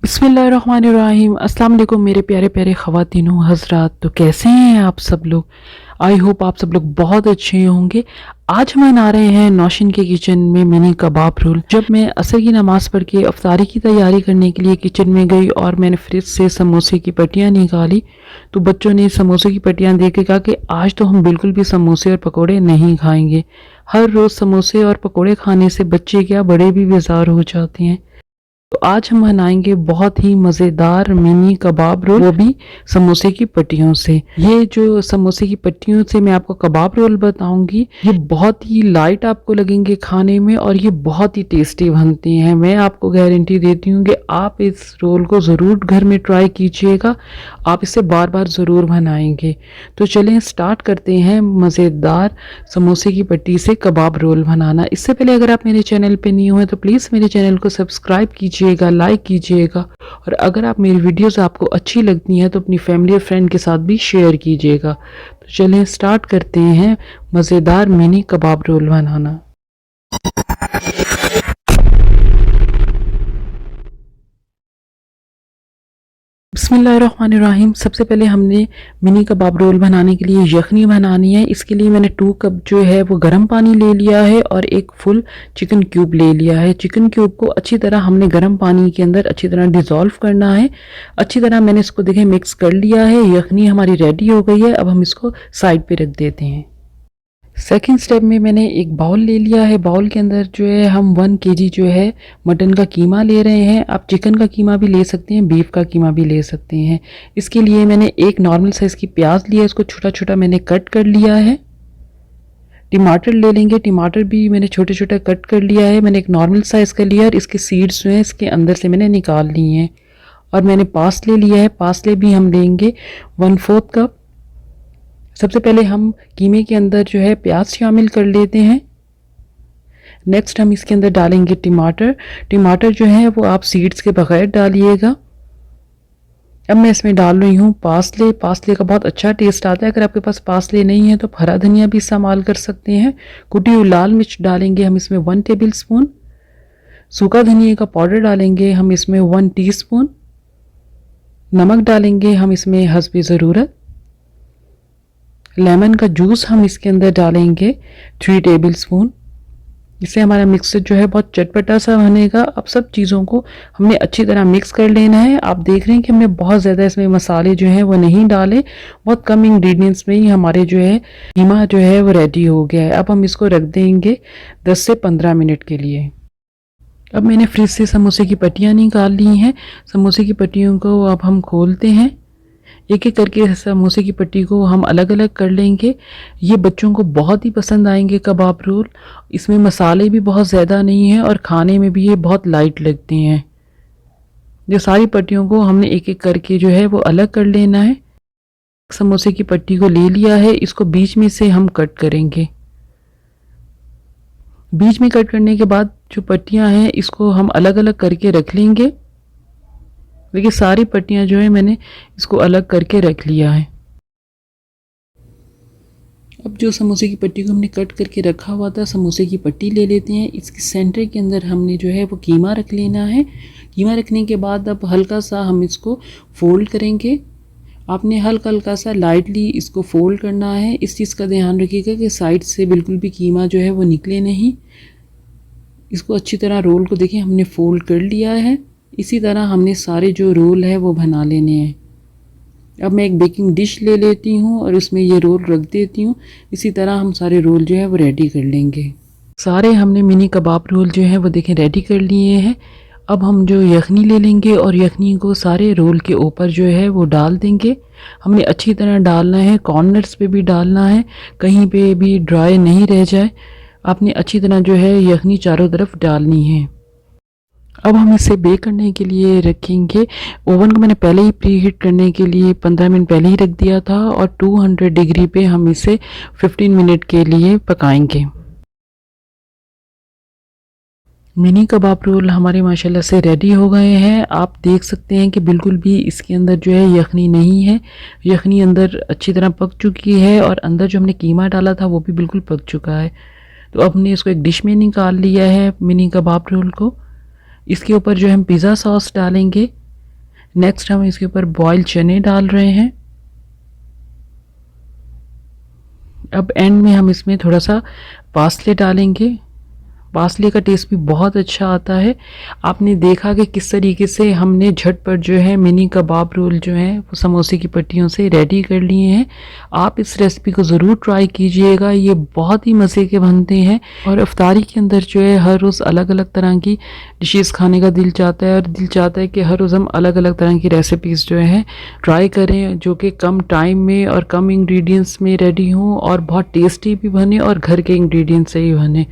बिस्मिल्लाहिर्रहमानिर्रहीम। अस्सलाम वालेकुम मेरे प्यारे प्यारे ख़वातीनो हज़रात। तो कैसे हैं आप सब लोग? आई होप आप सब लोग बहुत अच्छे होंगे। आज हम बना रहे हैं नौशीन के किचन में मिनी कबाब रोल। जब मैं असर की नमाज़ पढ़ के अफ्तारी की तैयारी करने के लिए किचन में गई और मैंने फ्रिज से समोसे की पट्टियाँ निकाली तो बच्चों ने समोसे की पट्टियाँ देख के कहा कि आज तो हम बिल्कुल भी समोसे और पकौड़े नहीं खाएंगे। हर रोज़ समोसे और पकौड़े खाने से बच्चे क्या बड़े भी बेजार हो जाते हैं। तो आज हम बनाएंगे बहुत ही मज़ेदार मिनी कबाब रोल, वो भी समोसे की पट्टियों से। ये जो समोसे की पट्टियों से मैं आपको कबाब रोल बताऊंगी, ये बहुत ही लाइट आपको लगेंगे खाने में और ये बहुत ही टेस्टी बनते हैं। मैं आपको गारंटी देती हूँ कि आप इस रोल को ज़रूर घर में ट्राई कीजिएगा, आप इसे बार बार ज़रूर बनाएंगे। तो चलें स्टार्ट करते हैं मज़ेदार समोसे की पट्टी से कबाब रोल बनाना। इससे पहले अगर आप मेरे चैनल पे न्यू हैं तो प्लीज़ मेरे चैनल को सब्सक्राइब कीजिएगा, लाइक कीजिएगा और अगर आप मेरी वीडियोस आपको अच्छी लगती हैं तो अपनी फैमिली और फ्रेंड के साथ भी शेयर कीजिएगा। तो चलें स्टार्ट करते हैं मज़ेदार मिनी कबाब रोल बनाना। बिस्मिल्लाहिर्रहमानिर्रहीम। सबसे पहले हमने मिनी कबाब रोल बनाने के लिए यखनी बनानी है। इसके लिए मैंने 2 कप जो है वो गर्म पानी ले लिया है और एक फुल चिकन क्यूब ले लिया है। चिकन क्यूब को अच्छी तरह हमने गर्म पानी के अंदर अच्छी तरह डिज़ोल्व करना है। अच्छी तरह मैंने इसको देखें मिक्स कर लिया है। यखनी हमारी रेडी हो गई है। अब हम इसको साइड पे रख देते हैं। सेकंड स्टेप में मैंने एक बाउल ले लिया है। बाउल के अंदर जो है हम 1 केजी जो है मटन का कीमा ले रहे हैं। आप चिकन का कीमा भी ले सकते हैं, बीफ का कीमा भी ले सकते हैं। इसके लिए मैंने एक नॉर्मल साइज़ की प्याज लिया है, इसको छोटा छोटा मैंने कट कर लिया है। टमाटर ले लेंगे, टमाटर भी मैंने छोटे छोटे कट कर लिया है। मैंने एक नॉर्मल साइज़ का लिया और इसके सीड्स जो हैं इसके अंदर से मैंने निकाल लिए हैं। और मैंने पासले लिया है, पासले भी हम लेंगे 1/4 कप। सबसे पहले हम कीमे के अंदर जो है प्याज शामिल कर लेते हैं। नेक्स्ट हम इसके अंदर डालेंगे टमाटर। टमाटर जो है वो आप सीड्स के बगैर डालिएगा। अब मैं इसमें डाल रही हूँ पासले। पासले का बहुत अच्छा टेस्ट आता है। अगर आपके पास पासले नहीं है तो हरा धनिया भी इस्तेमाल कर सकते हैं। कुटी हुई लाल मिर्च डालेंगे हम इसमें 1 टेबल स्पून। सूखा धनिया का पाउडर डालेंगे हम इसमें 1 टीस्पून। नमक डालेंगे हम इसमें हस्बे ज़रूरत। लेमन का जूस हम इसके अंदर डालेंगे 3 टेबल स्पून। इससे हमारा मिक्सचर जो है बहुत चटपटा सा बनेगा। अब सब चीज़ों को हमने अच्छी तरह मिक्स कर लेना है। आप देख रहे हैं कि हमने बहुत ज़्यादा इसमें मसाले जो हैं वो नहीं डाले, बहुत कम इंग्रेडिएंट्स में ही हमारे जो है कीमा जो है वो रेडी हो गया है। अब हम इसको रख देंगे 10 से 15 मिनट के लिए। अब मैंने फ्रिज से समोसे की पट्टियाँ निकाल ली हैं। समोसे की पट्टियों को अब हम खोलते हैं। एक एक करके समोसे की पट्टी को हम अलग अलग कर लेंगे। ये बच्चों को बहुत ही पसंद आएंगे कबाब रोल। इसमें मसाले भी बहुत ज़्यादा नहीं हैं और खाने में भी ये बहुत लाइट लगते हैं। ये सारी पट्टियों को हमने एक एक करके जो है वो अलग कर लेना है। समोसे की पट्टी को ले लिया है, इसको बीच में से हम कट करेंगे। बीच में कट करने के बाद जो पट्टियाँ हैं इसको हम अलग अलग करके रख लेंगे। देखिए सारी पट्टियाँ जो है मैंने इसको अलग करके रख लिया है। अब जो समोसे की पट्टी को हमने कट करके रखा हुआ था, समोसे की पट्टी ले लेते हैं। इसके सेंटर के अंदर हमने जो है वो कीमा रख लेना है। कीमा रखने के बाद अब हल्का सा हम इसको फोल्ड करेंगे। आपने हल्का हल्का सा लाइटली इसको फोल्ड करना है। इस चीज़ का ध्यान रखिएगा कि साइड से बिल्कुल भी कीमा जो है वो निकले नहीं। इसको अच्छी तरह रोल को देखिए हमने फोल्ड कर लिया है। इसी तरह हमने सारे जो रोल है वो बना लेने हैं। अब मैं एक बेकिंग डिश ले लेती हूँ और उसमें ये रोल रख देती हूँ। इसी तरह हम सारे रोल जो है वो रेडी कर लेंगे। सारे हमने मिनी कबाब रोल जो है वो देखें रेडी कर लिए हैं। अब हम जो यखनी ले लेंगे और यखनी को सारे रोल के ऊपर जो है वो डाल देंगे। हमने अच्छी तरह डालना है, कॉर्नर्स पे भी डालना है, कहीं पे भी ड्राई नहीं रह जाए। आपने अच्छी तरह जो है यखनी चारों तरफ डालनी है। अब हम इसे बेक करने के लिए रखेंगे। ओवन को मैंने पहले ही प्री हीट करने के लिए 15 मिनट पहले ही रख दिया था और 200 डिग्री पे हम इसे 15 मिनट के लिए पकाएंगे। मिनी कबाब रोल हमारे माशाल्लाह से रेडी हो गए हैं। आप देख सकते हैं कि बिल्कुल भी इसके अंदर जो है यखनी नहीं है। यखनी अंदर अच्छी तरह पक चुकी है और अंदर जो हमने कीमा डाला था वो भी बिल्कुल पक चुका है। तो अब हमने इसको एक डिश में निकाल लिया है मिनी कबाब रोल को। इसके ऊपर जो हम पिज़्ज़ा सॉस डालेंगे। नेक्स्ट हम इसके ऊपर बॉइल्ड चने डाल रहे हैं। अब एंड में हम इसमें थोड़ा सा पार्सले डालेंगे। पार्सले का टेस्ट भी बहुत अच्छा आता है। आपने देखा कि किस तरीके से हमने झटपट जो है मिनी कबाब रोल जो है वो समोसे की पट्टियों से रेडी कर लिए हैं। आप इस रेसिपी को ज़रूर ट्राई कीजिएगा, ये बहुत ही मज़े के बनते हैं। और इफ्तारी के अंदर जो है हर रोज़ अलग अलग तरह की डिशेज़ खाने का दिल चाहता है, और दिल चाहता है कि हर रोज़ हम अलग अलग तरह की रेसिपीज़ जो है ट्राई करें, जो कि कम टाइम में और कम इंग्रेडिएंट्स में रेडी हों और बहुत टेस्टी भी बने और घर के इंग्रेडिएंट्स से ही बने।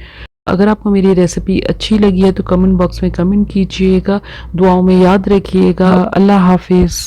अगर आपको मेरी रेसिपी अच्छी लगी है तो कमेंट बॉक्स में कमेंट कीजिएगा। दुआओं में याद रखिएगा। अल्लाह हाफिज़।